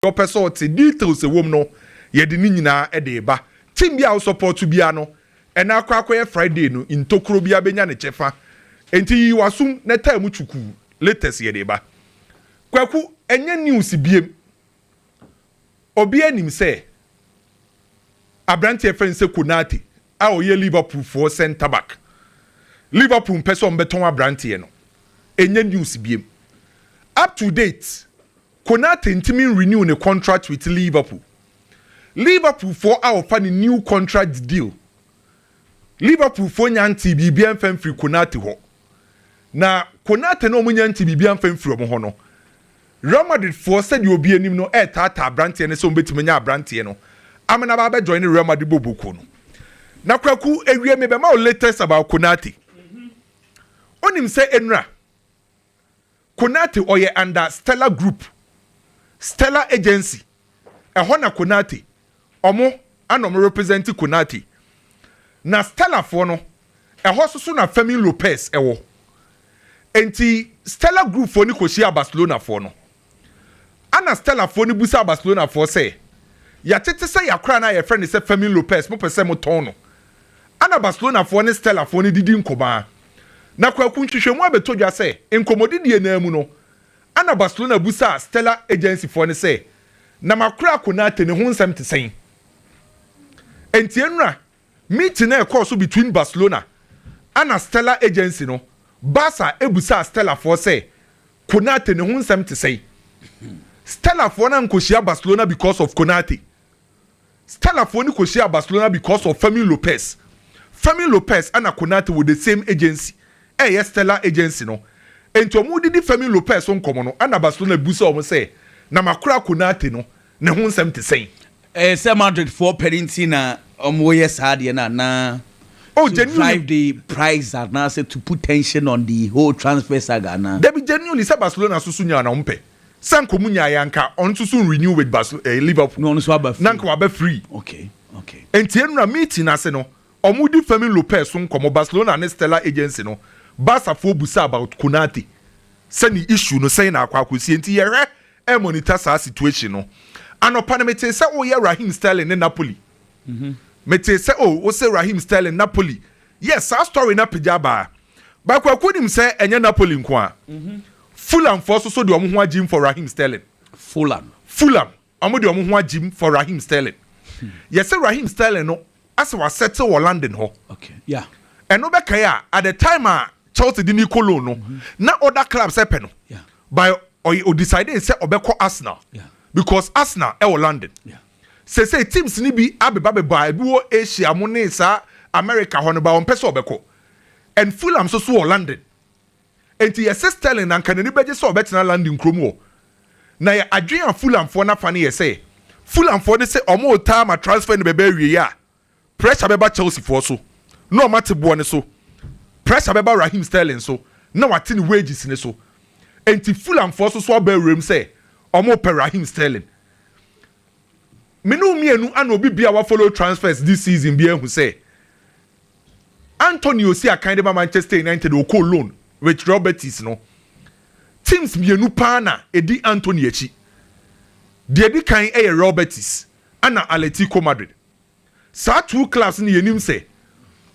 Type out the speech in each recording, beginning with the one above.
your person te details a woman no ye de ni nyina e de ba team bia wo support bia no e na akwa Friday no intokro bia benya ne chefa enti wasum na time chuku latest ye de ba kwaku enye news biem obi anim say Abrante friend say Konate a oye Liverpool for center back Liverpool person beton Abrante no enye news biem up to date Konate intimi renew the contract with Liverpool for our funny new contract deal Liverpool for nyanti bibia mfam free Konate ho na Konate no mo nyanti bibia mfam free omo ho no Real Madrid for said you obi anim no tata Abrante ne so mbetime nya Abrante no amena ba be join Real Madrid bobuko no na kwaku ewie me be ma latest about Konate onim say enra Konate oye under Stellar Group Stellar Agency ehona na Konate omo anom represent Konate na Stellar for no eho soso na Femi Lopez ewo enti Stellar Group for ni koshia Barcelona for no ana Stellar for ni busa Barcelona for say ya tete say yakra na ye friend say Femi Lopez mo pese mo ton no ana Barcelona for ni Stellar for ni didi nkoba na kwaku ntwehwemu abetodwa say enkomodi die na mu no ana Barcelona busa Stellar Agency for ni say na makra Konate ne ho nsem te sen enti enra meeting na course between Barcelona and Stellar Agency no Barca ebusa Stellar for say Konate ne ho nsem te say Stellar for na nkoshia Barcelona because of Konate Stellar for ni koshia Barcelona because of Femi Lopez and Konate with the same agency yes Stellar Agency no ento mu didi Femi Lopez on komo no and Barcelona busa o say na makura Konate no ne ho nsem te say say Madrid for Perentina yes hard na to drive the price and now say to put tension on the whole transfer saga na there be genuinely say Barcelona susu nya na umpe sanko munya yanka on susu renew with Liverpool no so aba nanka wa be free okay enti enra meeting ase no omudi Femi Lopez on komo Barcelona and Stellar Agency no Barca for busa about Konate sani issue no say na akwa akosi enti yere e monitor sa situation no anopa na mete say o ye Raheem Sterling in Napoli mete say o say Raheem Sterling Napoli yes our story na pejaba ba kwa kunim say enye Napoli nko a Fulham for so de omo ho agim for Raheem Sterling Fulham omo de omo ho agim for Raheem Sterling yes say Raheem Sterling no as was settle for London ho okay yeah and no be kai at the time Chelsea di Nicolo no na other clubs happen no yeah by or decided say obeko Arsenal yeah because Arsenal e London yeah say teams ni bi abeba be wo Asia mo ne sa America ho no ba on pese obeko and Fulham so London enti yes Sterling and kanani beje so obetena London kromo na ya adwen Fulham for na fa ne yes say Fulham for ne say omo time transfer ne beba wie ya pressure beba Chelsea for so no mate bo ne so pressure beba Raheem Sterling so na wate ne wages ne so enti Fulham for so aba rem say omo per Raheem Sterling menu mienu ana obi bia wa follow transfers this season bia hu say Antonio si akande ba Manchester United o call loan with Roberts no teams mienu pa na edi Antonio echi de di kan Roberts ana Atletico Madrid sa two clubs ni yenim say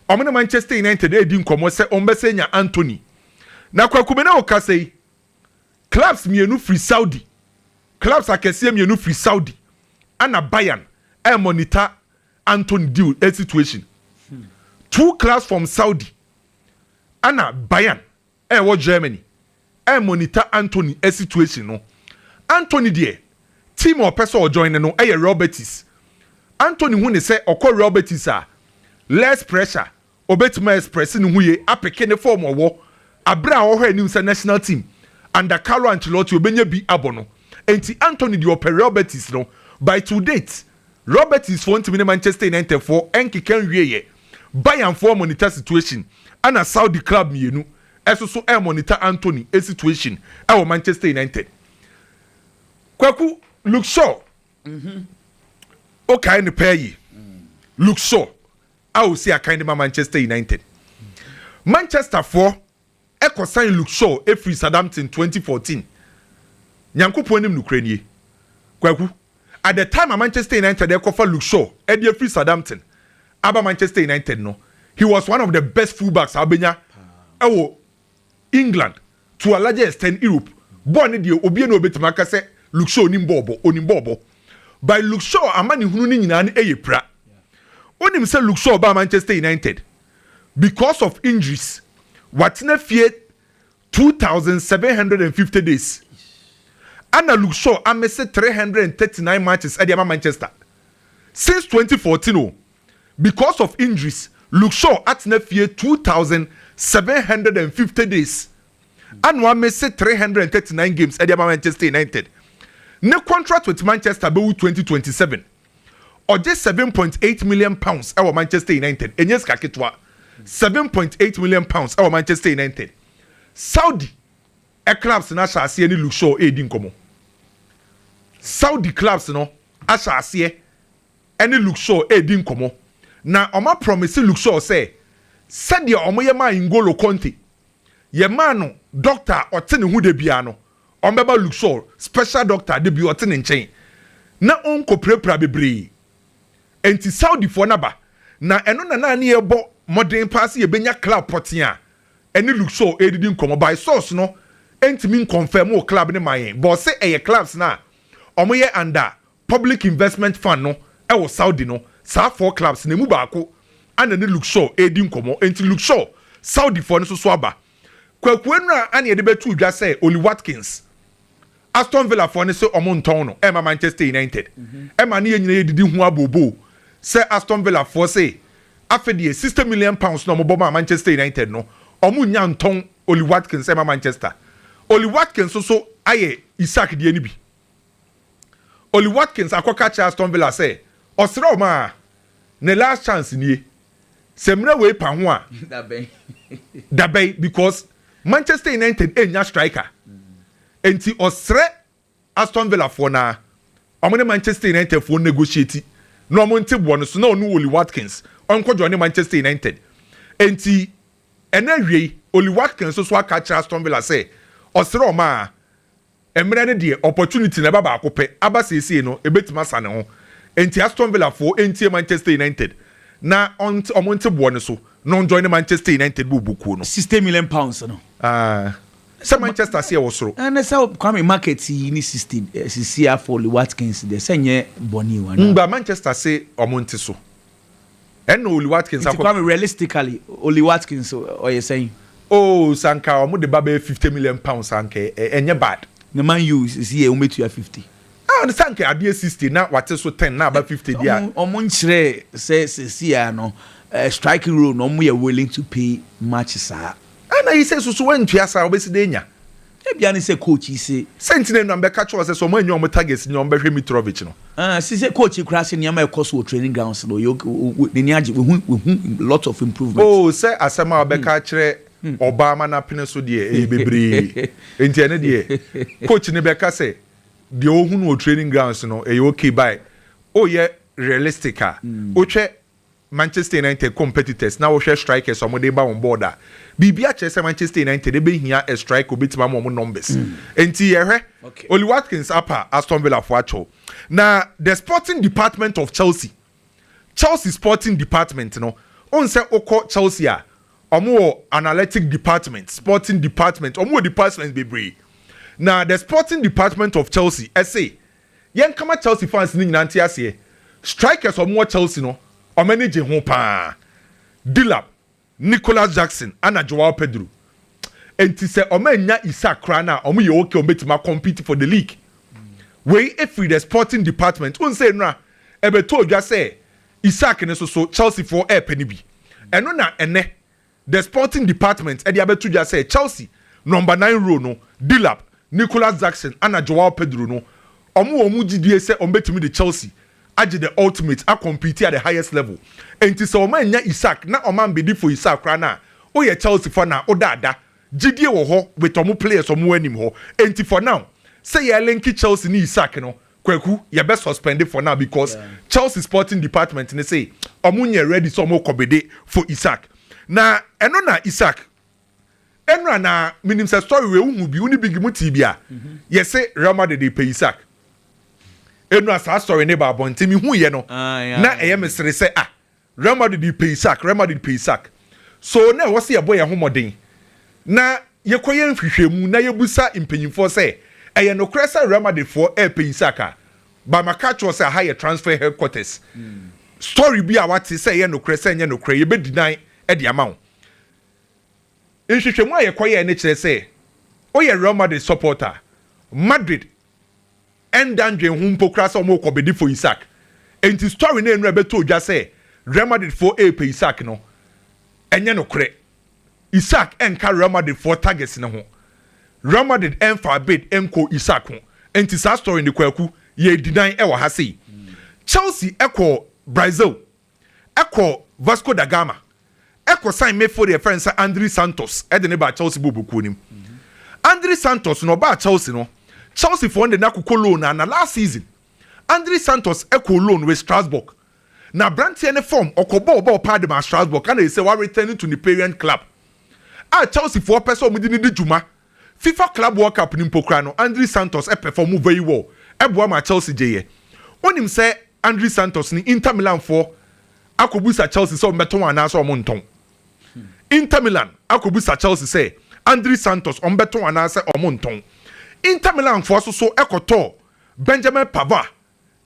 omo na Manchester United edi nkomo say ombese nya Anthony na kwakube na o ka say clubs mienu free Saudi clubs akese mienu free Saudi ana Bayern monitor Anthony deal a situation two clubs from Saudi ana Bayern what Germany monitor Anthony a situation no Anthony there team or person or join no Roberts Anthony who ne say okọ Roberts less pressure obetima express ni hu ye apeke ne form owo abra ho hwe ni national team under Carlo Ancelotti obenya bi abono enti Anthony the opera Roberts no by to date Roberts is for team in Manchester United for enkikan wieye Bayern for monitor situation and a Saudi club mienu eso so monitor Anthony a situation e Manchester United kwaku look sure okay ne pay look sure I will see a kind of Manchester United Manchester for Echo sign look sure every Southampton 2014 Nyankopon nim nukrenie kwaku at the time Manchester United they offer Luke Shaw Eddie free Southampton aba Manchester United no he was one of the best fullbacks abenya England to a larger extent Europe born the obi no betima ka say Luke Shaw onimbobo by Luke Shaw amani hunu ni nyina eye pra onim say Luke Shaw ba Manchester United because of injuries watena fie 2750 days Anna Luke Shaw amese 339 matches at the Manchester since 2014 because of injuries Luke Shaw atena fie 2750 days and one amese 339 games at the Manchester United ne contract with Manchester be 2027 or just 7.8 million pounds our Manchester United enyes kaketwa 7.8 million pounds our Manchester United Saudi clubs na shase ni Luke Shaw edi nkomo Saudi clubs no ashase any Luke Shaw edi nkomo na oma promise Luke Shaw say said the omo ye ma Ngolo Conte ye ma no doctor otene hu de bia no ombeba Luke Shaw special doctor de bi otene nchen na onko prepra bebre enti Saudi for naba na eno na ye bo modern pass ye benya club potia any Luke Shaw edidi nkomo by source no enti min confirm o club ne mayen but say eye clubs na omo ye under public investment fund no e wo Saudi no sa four clubs na mu baako ana ne Luke Shaw edi nkomo enti Luke Shaw Saudi for no so aba kwakuenra ana ye de betu dwa say Oli Watkins Aston Villa for ne so omo nton no e ma Manchester United e ma ne ye nyina ye didi hu abobo say Aston Villa for say afedi 60 million pounds no mo bo ma Manchester United no omo nya nton Oli Watkins e ma Manchester Oli Watkins so aye Isak de ani bi Oli Watkins akoka cha Aston Villa say osro ma ne last chance nie semra we pa ho a dabei because Manchester United enya striker enti osre Aston Villa for na omo Manchester United for negotiate no omo nti bo no so na onu Oli Watkins onko join Manchester United enti enawie Oli Watkins so aka cha Aston Villa say osro ma emre ne de opportunity na baba akope abasese no ebetima sane ho enti Aston Villa for enti Manchester United na omonte bo ne so no join Manchester United bubuku no 60 million pounds no so Manchester say wosoro and so kwame market ni 60 for Oli Watkins de senye boni wa na ngba Manchester say omonte so and Oli Watkins kwame realistically Oli Watkins or you saying sanka omo de baba 50 million pounds sanka enye bad the man you see here umetu ya 50 the sanka ade 60 na wate so 10 na about 50 dia omo nchire say ya no striking role no mo willing to pay much sa and he say so wantua sa obesi de nya e bia ni say coach say sentinel no mbeka cho say so mo anyo mo targets ni ombehwe Mitrovic no si say coach kura say niam e course training grounds no you ni age we lot of improvement say asema obeka kire Obama na pene so de bebre enti ene de coach ne beka say de ohunu o training grounds no e okay by ye realistic o twe Manchester United competitors na wo hwe strikers o mo de ba on board a bibia che say Manchester United be hia a strike obetima mo numbers enti ye hwe Oli Watkins apa Aston Villa for acho na the sporting department of Chelsea sporting department no on say okọ Chelsea a omo analytic department sporting department omo department bebre na the sporting department of Chelsea say yen kama Chelsea fans ni nyina ase strikers omo Chelsea no o manage ho pa Dilap Nicholas Jackson ana Joao Pedro enti se o manya Isak kra na omo ye okay o betima compete for the league we every the sporting department on say nra ebeto odwa say Isak ne so Chelsea for air penny bi eno na ene the sporting department e dia beto dwa say Chelsea number 9 row no Dilap Nicholas Jackson ana Joao Pedro no omo gidie say o betimi the Chelsea age the ultimate a compete at the highest level enti so man nya Isak na o man be di for Isak kra na o ye Chelsea for na o dada gidie wo ho with omo players omo anim ho enti for now say ye link Chelsea ni Isak no kwaku ye be suspended for now because Chelsea sporting department ne say omo nya ready so omo kobede for Isak na eno na Isak enra na minim say story we hu bi uni big muti bia ye say Real Madrid dey pay Isak enu asa story ne ba bonti mi hu ye no na eye mesere say Real Madrid di pay Isak so na wo se ye boy homoden na ye koye nhwehwemu na ye busa impanyimfo say eye no kresa Real Madrid for pay Isak ba makacho say ha ye transfer headquarters story bi a wate say ye no kresa nye no kre ye be deny e de amount nhwehwemu a ye koye ne kire say o ye Real Madrid supporter Madrid endandwe hu mpokra so mo kobedi for Isak enti story na enu ebeto odwa say Real Madrid for pay Isak no enye no kre Isak enka Real Madrid for targets ne ho Real Madrid enfa bid enko Isak ho enti sa story ne kwaku ye deny e wa ha sei Chelsea eko Brazil eko Vasco da Gama eko sign me for the friend André Santos e de ne ba Chelsea boboku nim André Santos no ba Chelsea no Chelsea for the nakuko loan na last season André Santos eko loan with Strasbourg na brantie ne form okobo pad ma Strasbourg and they say we returning to the parent club Chelsea for person mu di ni djuma FIFA Club World Cup ni mpokra no André Santos perform very well eboa ma Chelsea jeye onim say André Santos ni Inter Milan for akobusa Chelsea so mbeton ana so omonton Inter Milan akobusa Chelsea say André Santos ombeton ana se omonton Inter Milan for so ekoto Benjamin Pavard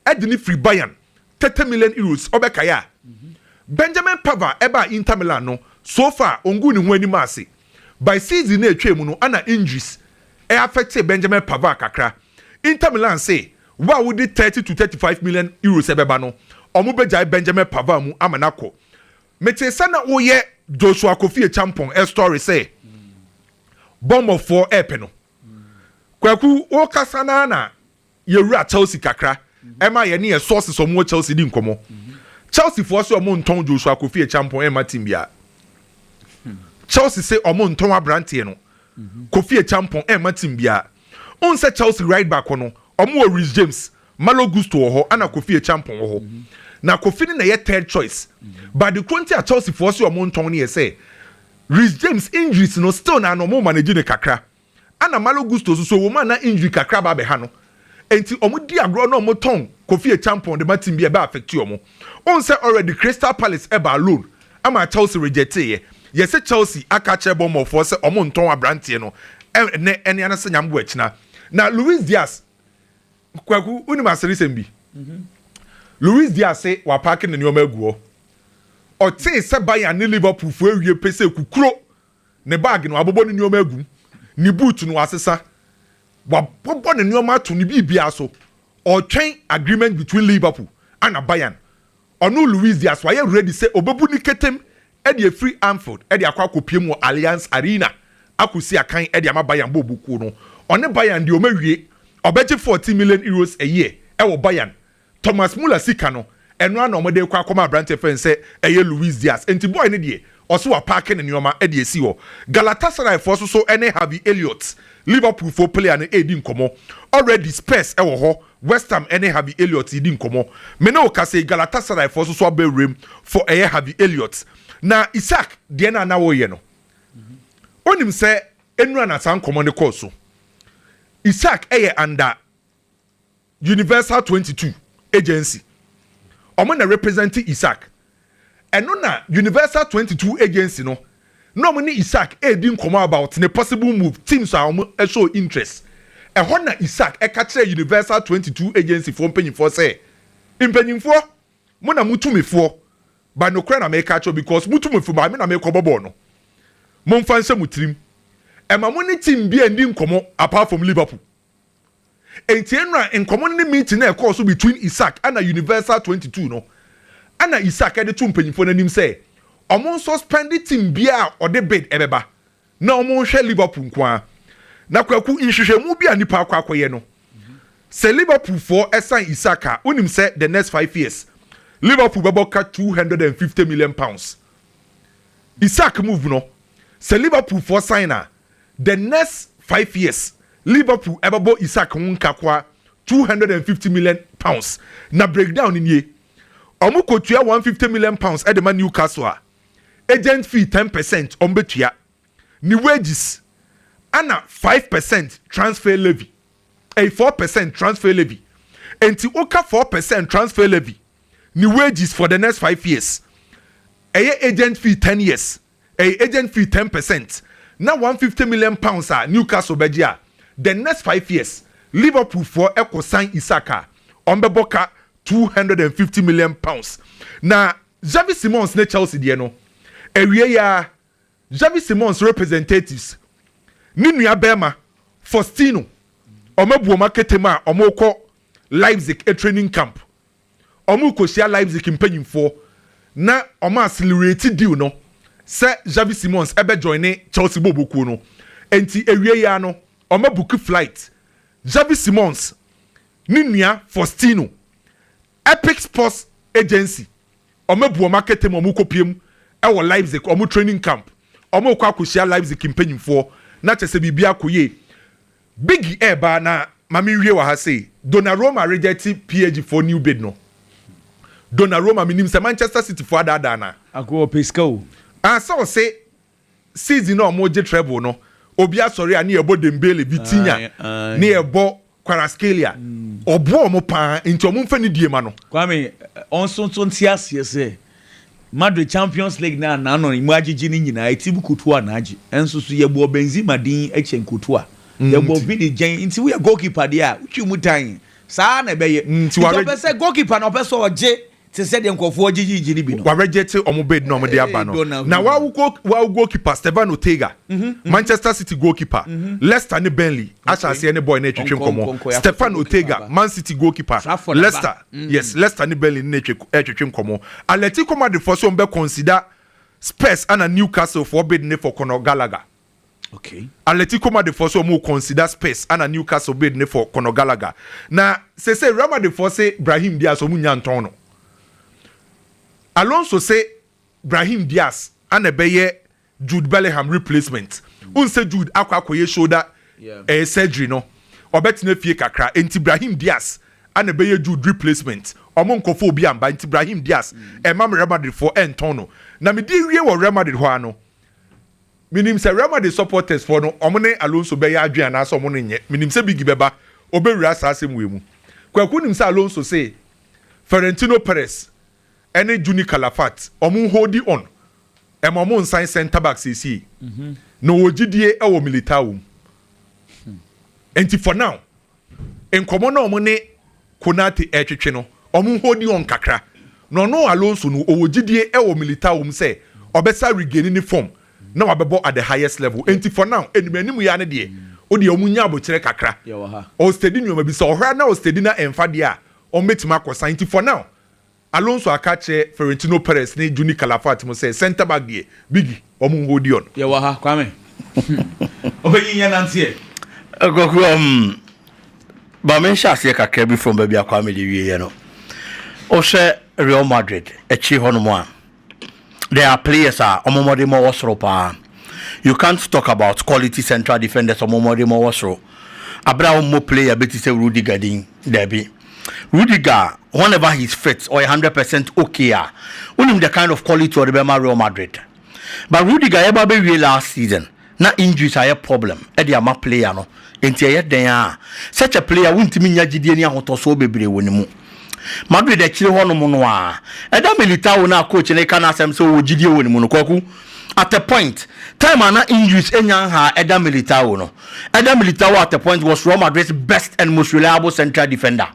edini free Bayern 30 million euros obekaya Benjamin Pavard eba Inter Milan no so far ongu ni ho ani maase by season na etwemu no ana injuries e affect Benjamin Pavard kakra Inter Milan say wa would 30 to 35 million euros ebeba no omo bejai Benjamin Pavard mu amanako mete sana oye Joshua Kofi champion e story say bomb of 4 epe no kwaku o kasana na yewura Chelsea kakra ema ye ne sources omo Chelsea di nkomo Chelsea for so omo nton Joshua Kofi champion ema team bia Chelsea say omo nton abrante no Kofi champion ema team bia on say Chelsea right back no omo Reece James Malo Gusto ho ana Kofi champion ho na Kofi na ye third choice but the quantity at Chelsea for so omo nton ne say Reece James injuries no still na no mo manage ne kakra ana Malo Gusto so wo man na injury kakra ba be ha no enti omo di agro no omo ton Kofi champion de matim bia ba affect omo on say already Crystal Palace eba alone ama Chelsea reject ye say Chelsea aka che bomb for say omo nton abrante no ene anase nyambo akina na Luis Diaz kwaku unima serisem bi Luis Diaz say wa park ne nyoma aguo o te se Bayern ne Liverpool fu awie pese kukuro ne bag no abobo ne nyoma agu ni boot no asesa wa bobo ne nyoma to ne bibia so or train agreement between Liverpool and Bayern ono Luis Diaz wa ye ready say obebu ni ketem e de free Anfield e de akwa kopiem Allianz Arena akusi akan e de ama Bayern bobuku no one Bayern de o mawie obeje 40 million euros a year e wo Bayern Thomas Muller sika no eno ana omode kwa akoma brand fan say eye Luis Diaz enti boy ne de oso wa park ne nyoma e de esi ho Galatasaray for so ene Harvey Elliott Liverpool for player ne edi nkomo already Spurs e wo ho West Ham ene Harvey Elliott edi nkomo me na o ka say Galatasaray for so abewrem for eye Harvey Elliott na Isak de na wo ye no onim say enura na san nkomo ne course so Isak eye under Universal 22 agency omo na represent Isak eno na Universal 22 agency no mo ni Isak edi nkomo about the possible move teams are show interest ho na Isak e ka kire Universal 22 agency for mpanyimfo say mpanyimfo mo na mutumifo ba no kra na me ka cho because mutumifo ba me na me ko bobo no mo mfa nse mutirim e ma mo ni team bi endi nkomo apart from Liverpool entienra nkomo ni meeting na e course between Isak and Universal 22 no ana Isak e de tu mpanyimfo na nim say omo suspend team bia or the bid ebeba na omo hwe Liverpool nkwa na kwaku nhwehwemu bia nipa akwakoye no say Liverpool for esan Isaka unim say the next 5 years Liverpool beboka 250 million pounds Isak move no say Liverpool for signer the next 5 years Liverpool ebebo Isak nkakwa 250 million pounds na breakdown ni omo kotua 150 million pounds e de man Newcastle agent fee 10% on betua ni wages ana 5% transfer levy a 4% transfer levy enti oka 4% transfer levy ni wages for the next 5 years agent fee 10 years agent fee 10%. Now 150 million pounds Newcastle Begia. The next 5 years, Liverpool for Echo sign Isak Ombeboka 250 million pounds. Now Javi Simons ne Chelsea dieno. Ewie ya Javi Simons representatives. Ninu Bema Faustino. Omebu Maketema Omoko Leipzig a training camp. Omuko share Leipzig in for. Na Oma accelerated deal no. Sir Javi Simons ebe joine Chelsea boboku no. Enti ewie ya no. Oma book flight. Javi Simons Ninia Faustino Epic Sports Agency. Oma bu market mo kopiem e wo Leipzig omo training camp. Oma kwa kushia Leipzig mpanyimfo na chese bibia koye. Big eba na mami wie wa ha say Donnarumma reject PSG for new bid no. Donnarumma minim se Manchester City for ada na. Akwo Pesco. So say season no mo je treble no. Obi asori ani ebo Dembele Vitinha ni ebo Kvaratskhelia obo mo pa nti omo mfa ni die ma no. Kwame onso ntias yese Madrid Champions League na no imu agigi ni nyina etibu kutua na agi enso so yebo Benzema din echen kutua yebo vidi gen nti we goalkeeper dia utwi mutan saa na beye nti wa pese goalkeeper na pese oje te se de nkofo agigi ni bi no wa reject omo bid no mo de aba no na wa goalkeeper Stefan Ortega Manchester City goalkeeper Leicester ni Burnley asase ni boy na twetwe komo Stefan Ortega Man City goalkeeper Leicester yes Leicester ni Burnley na twetwe komo Atletico Madrid for so be consider Spurs and Newcastle for bid ne for Conor Gallagher. Okay. Atletico Madrid for so mo consider Spurs and Newcastle bid ne for Conor Gallagher. Na say Real Madrid for say Brahim Diaz o munya nton no. Alonso say Brahim Diaz and ebeye Jude Bellingham replacement. Unse Jude akwakoye shoulder surgery no. Obetine fie kakra enti Brahim Diaz and ebeye Jude replacement. Omo nkofo obi amba enti Brahim Diaz mam Real Madrid for enton no. Na me di wie wo Real Madrid ho ano. Minim se Real Madrid supporters for no omo ne Alonso beye adwen na so omo no nye. Minim se bigi beba obewura asasem wemu. Kwaku nim se Alonso say Florentino Perez any Juni Calafat omo holding on omo nsan center back cc no wogidie e wo Militao enti for now enkomo na omo ne Konate etwetwe no omo holding on kakra no Alonso no wogidie e wo Militao say obesa regain ni form na wabebo at the highest level enti for now enimanimu ya ne de o de omo nya abokire kakra o steady nyoma bi so ohra na o steady na emfa de a o metima akosan enti for now Alonso akache Florentino Perez ni Juni Calafat mo say center back there bigi omo hodi on ye wa ha Kwame obenyi nantie goku ba men shase kakra bi from baby Kwame de wie no o she Real Madrid echi hono mo a there are players omomode mo wasro pa you can't talk about quality central defenders omomode mo wasro abra mo player beti say Rudiger din derby Rudiger, whenever he's fit or 100% okay, only the kind of quality of the Real Madrid. But Rudiger ever be real last season. Na injuries are a problem. Eddie ama player no. Enti there. Such a player won't mean yajidi ni ahotoso bebre wonimu. Madrid e chire hono mo no a. Eda Militao na coach ne kana asem so wojidi wonimu no kwaku. At a point, time ana injuries enyan ha Eda Militao no. Eda Militao at a point was Real Madrid's best and most reliable central defender.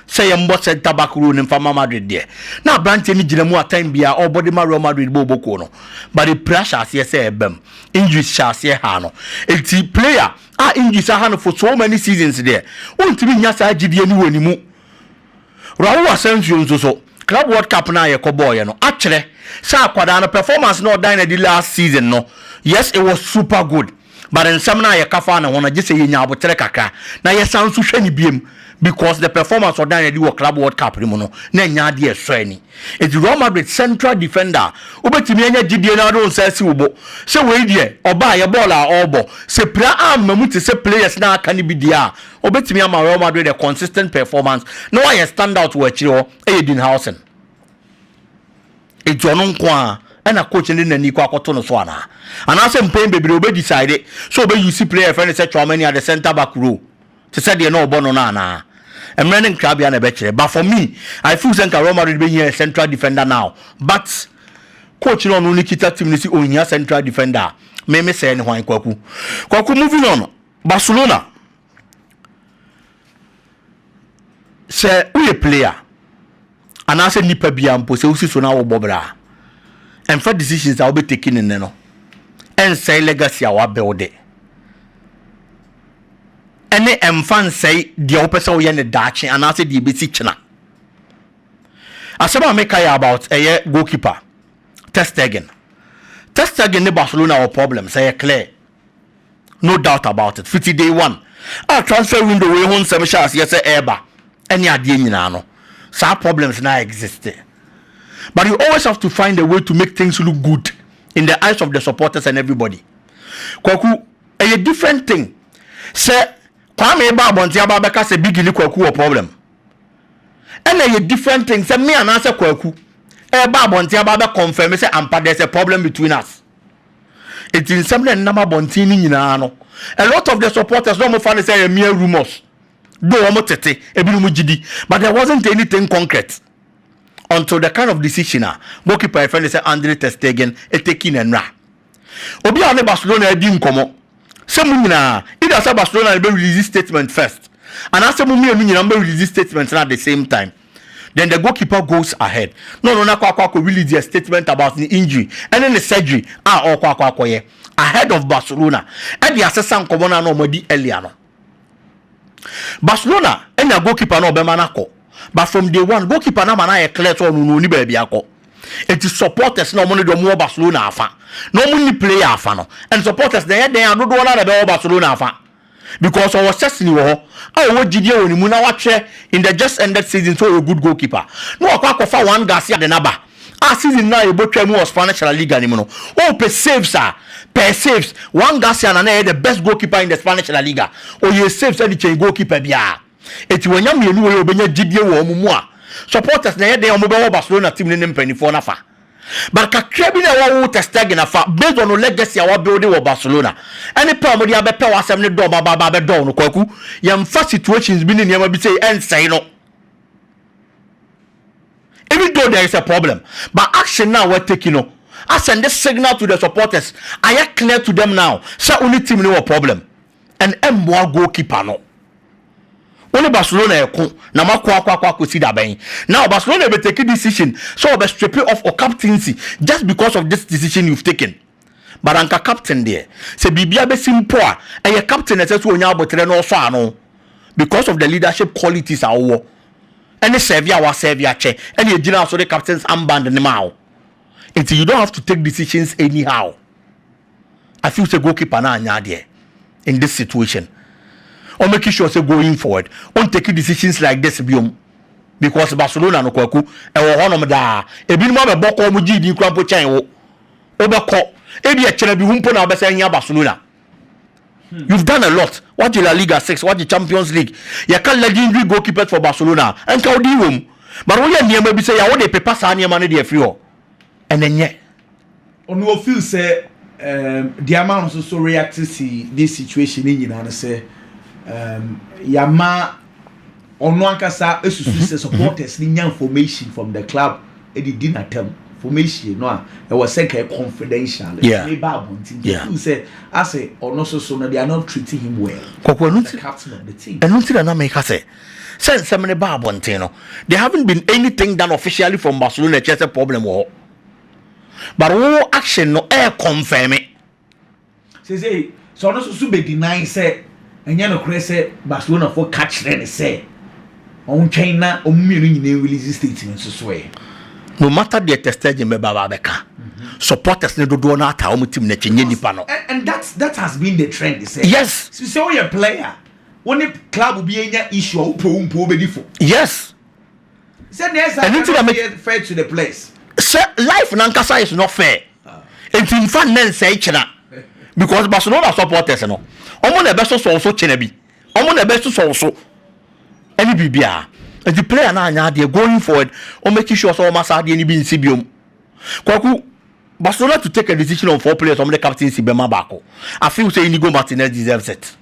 Say mbo center back role in Fama Madrid there. Now branch any ginamu at time bia or body Real Madrid bobo no. But the pressure say bem. Injuries shall say hano. It's player injuries hano for so many seasons there. Won't be nyasa gidi any mu. Raul Asensio so Club World Cup na ye boy no. Actually, sa kwada performance no dine the last season no. Yes, it was super good. But in some na ye kafa na wona just say nya abotere kakra. Na ye san so hwani biem. Because the performance of Daniel Di Club World Cup rimono na nya de eswani it's Real Madrid central defender obetimi anya gidie na do nsasi ubo se we die oba ye ball a obo se pra amamu te se players na aka ni bidia obetimi ama Real Madrid a consistent performance no why stand out we chiro Edinhausen ejono nko a na coach ni nani kwa akoto no so ana se mpem bebre obe decide so obe use player friend say Chouameni at the center back row. Te said you know bono na I'm running Krabby and a better. But for me, I feel like Real Madrid being a central defender now. But coach on Nikita Timothy on your central defender. Me say anyone Kwaku. Kwaku moving on. Barcelona. Say we a player. And I say nipa biampo say usi so na wo bobra. And for decisions I will be taking in no. And say legacy I will build it. Any fan say the opposite way in the Dutch and I say the BC China. I said I make about a goalkeeper. Ter Stegen. Ter Stegen in Barcelona or problem say clear. No doubt about it. 50 day one. Our transfer window we home some shots yes ever. Any idea you know. Some problems now exist. But you always have to find a way to make things look good in the eyes of the supporters and everybody. Kwaku, a different thing. Say, Kwame Babonti Ababeka say big Kwaku a problem. And a different thing. Say me and answer Kwaku. Babonti Ababa confirm say there's a problem between us. It's in some number bontini in a lot of the supporters don't find say a mere rumors. But there wasn't anything concrete until the kind of decision goalkeeper friend say Ter Stegen taking and ra. Obi ane Barcelona di nkomo. Say mumina either say Barcelona be release statement first. And as say mumina nyina be release statement at the same time. Then the goalkeeper goes ahead. No kwa release their statement about the injury and then the surgery or kwa ahead of Barcelona. And the assessment nkomo na no modi earlier no. Barcelona and the goalkeeper no be manako. But from day one, goalkeeper na mana clear to no ni baby ako. It is supporters no money do more Barcelona afa. No money player afa no. And supporters they no do na be Barcelona afa. Because our session wo I wo gidie woni mu na watche in the just ended season so a good goalkeeper. No akwa for one Garcia the naba. Season na e botwa mu Spanish La Liga ni mu no. Per saves one Garcia na the best goalkeeper in the Spanish La Liga. You saves any change goalkeeper bia. Eti wanya mienu we obenya gidie wo omumu a supporters na dey omo Barcelona team ne mpanifo na fa but kakra bi na wo Ter Stegen na fa based on legacy a building wo Barcelona any problem dey abepe wasem ne do baba be do no kwaku yam fa situations bi ne niam bi say ensay no even though there is a problem but action now we're taking no I send this signal to the supporters I am clear to them now say only team no problem and more goalkeeper no. Only Barcelona na makwa see that ben. Now Barcelona be take a decision so be strip off or captaincy just because of this decision you've taken. But anka captain there say bibia be simple and your captain say so onya abotre no so ano because of the leadership qualities awo. Any Sevilla wa Sevilla che and you gina so the captain's armband ni ma. Until you don't have to take decisions anyhow. I feel say goalkeeper na anya there in this situation. Or making sure say going forward on taking decisions like this because Barcelona no kwaku e wo honom da e bi no be boko mu gidi krampo chan wo obeko e bi e kire bi humpo na obesa nya Barcelona. You've done a lot. What the La Liga 6, what the Champions League. You can legendary goalkeepers for Barcelona and ka odi wom. But when you niam bi say ya wo dey paper sa niam na dey free o. And then yeah. On no feel say the amount so react to this situation in you say Yama ono ankasa esusu supporters ni nya information from the club e di dinner term formation no e was say confidential e ba bontin you say I say ono so no they are not treating him well the captain of the team and nothing na make say since some ne ba bontin no there haven't been anything done officially from Barcelona just a problem but all action no air confirm it say so ono so be deny say and you know, Cresse Barcelona for catch them say on China, release statements to swear. No matter the testage in Bababeka, supporters need to do not our team pano. And that has been the trend. They say yes. So say you're a player. When the club will be in your issue, yes. Say there's a fair to the place. Say life in Ankasa is not fair. It's in fun men say China because Barcelona supporters no. Omo na beso so chenebi omo na beso so any bibia and the player na anya dey going forward o make sure so o masa dey ni bi nsibiom kwaku Barcelona to take a decision on 4 players on the captaincy bema bako I feel say Inigo Martinez deserves it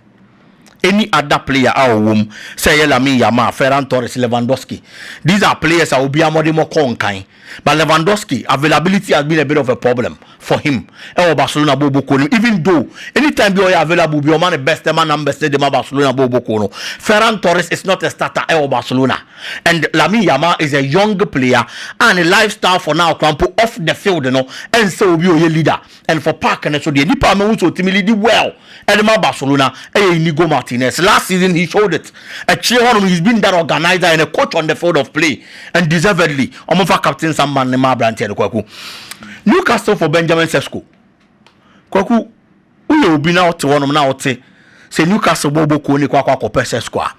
any other player our womb say Lamine Yamal, Ferran Torres, Lewandowski. These are players that will be a more kind. But Lewandowski availability has been a bit of a problem for him. Barcelona Bobo Kono. Even though anytime you are available, be man best man number say the Barcelona Bobo Kono. Ferran Torres is not a starter at Barcelona, and Lamine Yamal is a young player and a lifestyle for now. Crampo off the field, and so be a leader. And for Park and so the Nipa also ultimately did well. And Barcelona, Inigo Martinez. Last season he showed it. He's been that organizer and a coach on the field of play, and deservedly. Omofa captain man ma branti e kwaku Newcastle for Benjamin Sesko kwaku uye obi na ote wonom na ote se Newcastle bobo ko ni kwakwa ko Sesko a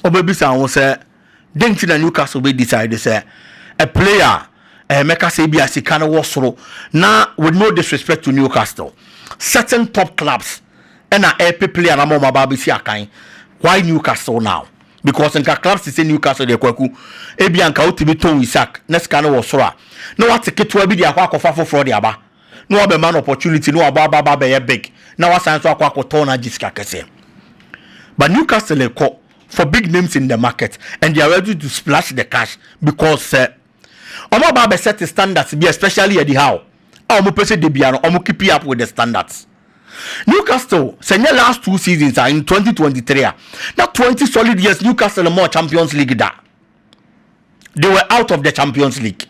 obebisa won se denti na Newcastle be decide say a player meka say bi asika na wosoro na with no disrespect to Newcastle certain top clubs and a player na mo ba bi si akan why Newcastle now? Because in clubs say Newcastle de kwaku ebianka otimi ton Isak na sika no wosoro no what ticket to be the akwa kofa for the aba no be man opportunity no aba be big na wasan so akwa koton na jiska kese. But Newcastle call for big names in the market and they are ready to splash the cash because omo ba be set the standards be especially at the how omo pese de bia no omo keep up with the standards. Newcastle senior last 2 seasons are in 2023 now 20 solid years Newcastle more Champions League that they were out of the Champions League.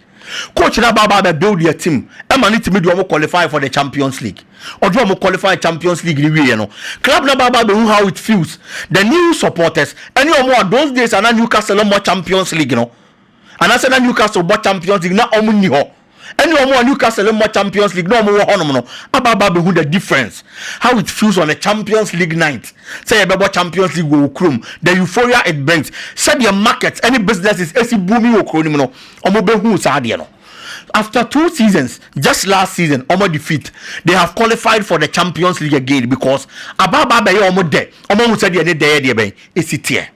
Coach na baba build their team emani team do qualify for the Champions League or do qualify Champions League you know club na baba be how it feels the new supporters any more those days and Newcastle more Champions League you know and I said Newcastle more Champions League na omu ni ho any more Newcastle more Champions League no more hono no ababa be who the difference how it feels on a Champions League night say about Champions League go krum the euphoria it brings said your market any business is esi booming okronim no omo be hu sa de no after 2 seasons just last season omo defeat they have qualified for the Champions League again because ababa be omo de omo hu said de de ben esi tie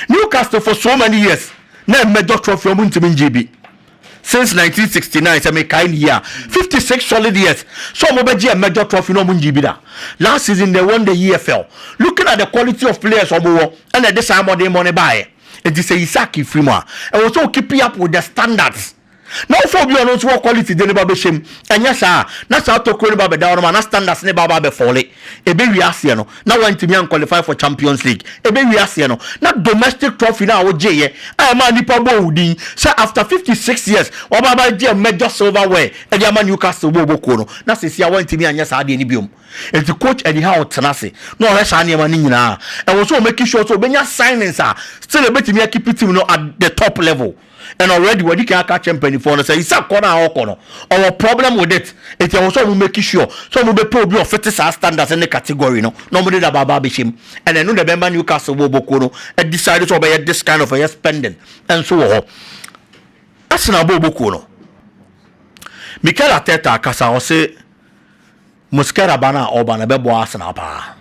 Newcastle for so many years na major trophy omo ntimi GB since 1969 say me kind year 56 solid years so mo beji a major trophy no mun jibida last season they won the EFL looking at the quality of players omo and the same money buy it is a Isak Ifrima and also keep up with the standards now for be on so quality dey never be shame enya sa na sa to kro never be down na standards ne baba be fall e be wi ase no na want to me and qualify for Champions League e be wi ase no na domestic trophy na wo je ma nipa bo udin say after 56 years o baba je major silverware e dey ma Newcastle bo ko no na se sia want me anya sa de ni biom e the coach e how tenase no re sa ne ma ni nyina e wo so make sure so benya signings still be me keep team no at the top level. And already when you can't catch him penny for say Isak corner or corner. Our problem with it, it also will make sure so we be probably of fitness standards in the category, no. Nobody that baba be him. And then the Newcastle Bobo and decided to buy this kind of a spending and so on. Arsenal Bobo Kono. Mikel Arteta kasa o say Muskera bana Obana bebo Arsenal pa.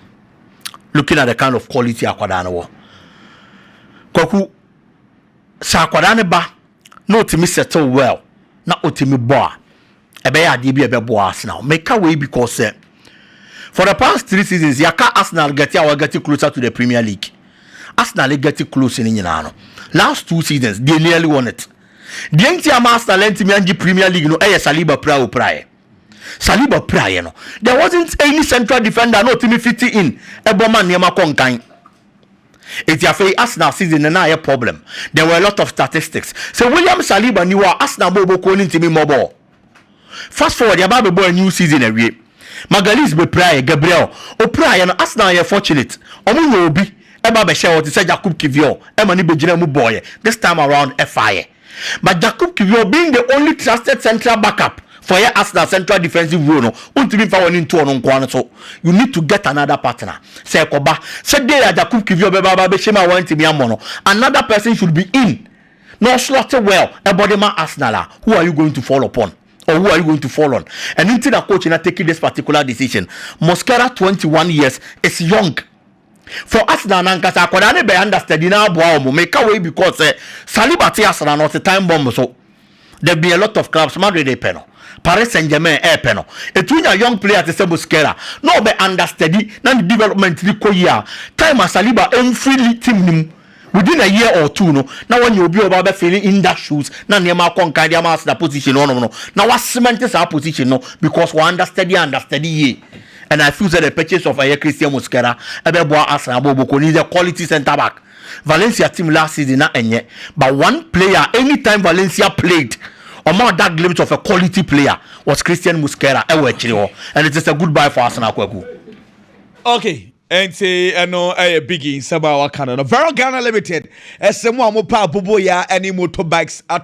Looking at the kind of quality akwadana wo. Kwaku sa akwadane ba no timi settle well na otimi boa ebe ya de bi ebe boa Arsenal make away because for the past 3 seasons yaka Arsenal get closer to the Premier League. Arsenal get close in nyina no last 2 seasons they nearly won it. The entire master lent me anji Premier League no Saliba praye no there wasn't any central defender no timi fit in eboma niema konkan. It's your Arsenal season and a problem. There were a lot of statistics. So William Saliba knew Arsenal bobo calling to me mobile. Fast forward, you're about to boy a new season every. Magalis be prayer, Gabriel. O prayer and Arsenal are fortunate. Omu no be. Eba be share what say Jakub Kivior. Ema ni be jinemu boy. This time around FIA. But Jakub Kivior being the only trusted central backup for your Arsenal central defensive role, so you need to get another partner. Say Koba, say there Jakub Kivior beba be shema want to be amono. Another person should be in. No slaughter well. About man Arsenal, who are you going to fall upon? Or who are you going to fall on? And until the coach is taking this particular decision, Mosquera 21 years is young. For Arsenal nankasa akwadane be understand na abo make away because Saliba ti Arsenal not the time bomb so. There be a lot of clubs. Madrid they pay no. Paris Saint-Germain pay no. It when a young player to say Busquera. No be understudy. Now the development the year. Time as Saliba freely team him within a year or two. No. Now when you be about feeling in that shoes. Now near my conquer the master position. No. Now what cement is our position? No. Because we understudy ye. And I feel that the purchase of a Christian Busquera. Ebeboa Arsenal Bobo need a quality centre back. Valencia team last season not any. But one player anytime Valencia played. Or more that glimpse of a quality player was Christian Busquera. And it is a goodbye for Arsenal. Okay. And say, I know a biggie in Sabawa Canada. Very Ghana Limited. As someone more power, Bobo, ya, any motorbikes at all.